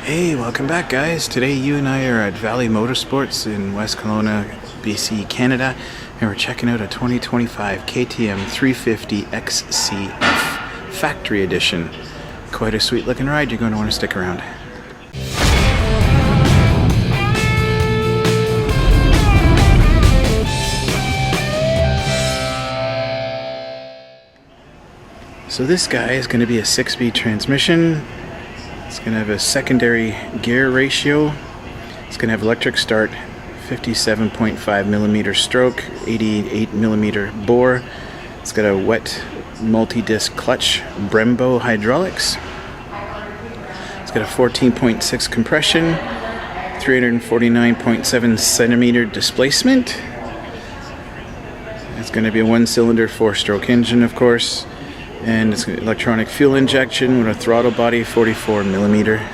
Hey, welcome back guys. Today you and I are at Valley Motorsports in West Kelowna, BC, Canada, and we're checking out a 2025 KTM 350 XCF Factory Edition. Quite a sweet looking ride, you're going to want to stick around. So this guy is going to be a 6-speed transmission. It's going to have a secondary gear ratio. It's going to have electric start, 57.5 millimeter stroke, 88 millimeter bore. It's got a wet multi-disc clutch, Brembo hydraulics. It's got a 14.6 compression, 349.7 centimeter displacement. It's going to be a 1-cylinder 4-stroke engine, of course. And it's electronic fuel injection with a throttle body, 44 millimeter.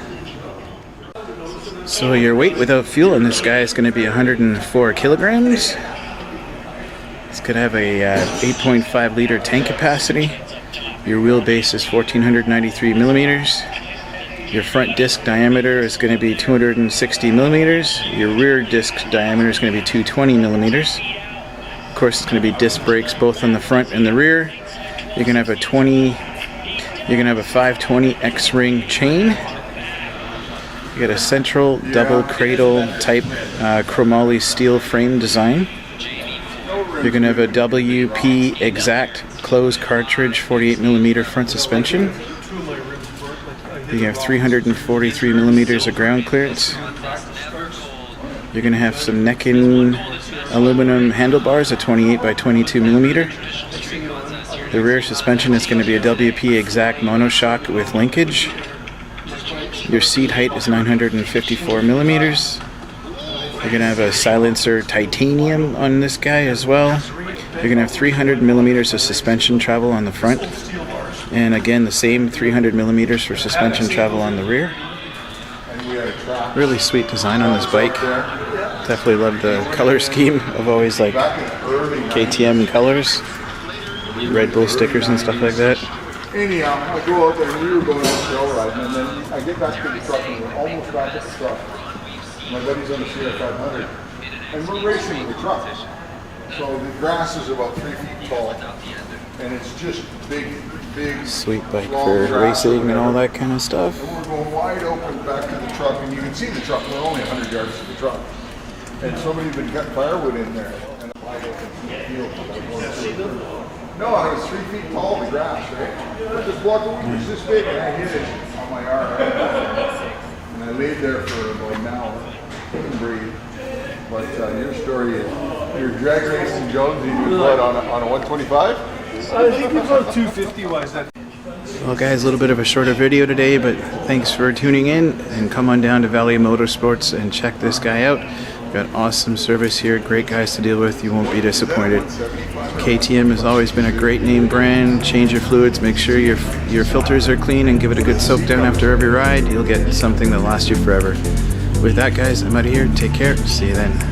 So your weight without fuel in this guy is going to be 104 kilograms. It's going to have a 8.5 liter tank capacity. Your wheelbase is 1493 millimeters. Your front disc diameter is going to be 260 millimeters. Your rear disc diameter is going to be 220 millimeters. Of course, it's going to be disc brakes both on the front and the rear. You're gonna have a 520 X-ring chain. You got a central double cradle type chromoly steel frame design. You're gonna have a WP exact closed cartridge 48 millimeter front suspension. You have 343 millimeters of ground clearance. You're gonna have some neck-in aluminum handlebars at 28 by 22 millimeter. The rear suspension is going to be a WP exact monoshock with linkage. Your seat height is 954 millimeters. You're going to have a silencer titanium on this guy as well. You're going to have 300 millimeters of suspension travel on the front. And again, the same 300 millimeters for suspension travel on the rear. Really sweet design on this bike. Definitely love the color scheme. I've always liked KTM colors. Red Bull stickers and stuff like that. Anyhow, I go out there and we were going on trail riding, and then I get back to the truck and we're almost back at the truck. My buddy's on the CR 500 and we're racing with the truck. So the grass is about 3 feet tall and it's just big sweet bike for racing and all that kind of stuff. And we're going wide open back to the truck, and you can see the truck. We're only 100 yards to the truck. And somebody's been cutting firewood in there. And a wide open field. No, it was 3 feet tall, the grass, right? But this block of weed was this big, and I hit it on my arm. And I laid there for about an hour. Couldn't breathe. But your story is, you're drag racing Jonesy with what, on a 125? I think it's about 250 was that. Well guys, a little bit of a shorter video today, but thanks for tuning in, and come on down to Valley Motorsports and check this guy out. Got awesome service here, great guys to deal with, you won't be disappointed. KTM has always been a great name brand. Change your fluids, make sure your filters are clean, and give it a good soak down after every ride. You'll get something that lasts you forever. With that guys, I'm out of here, take care, see you then.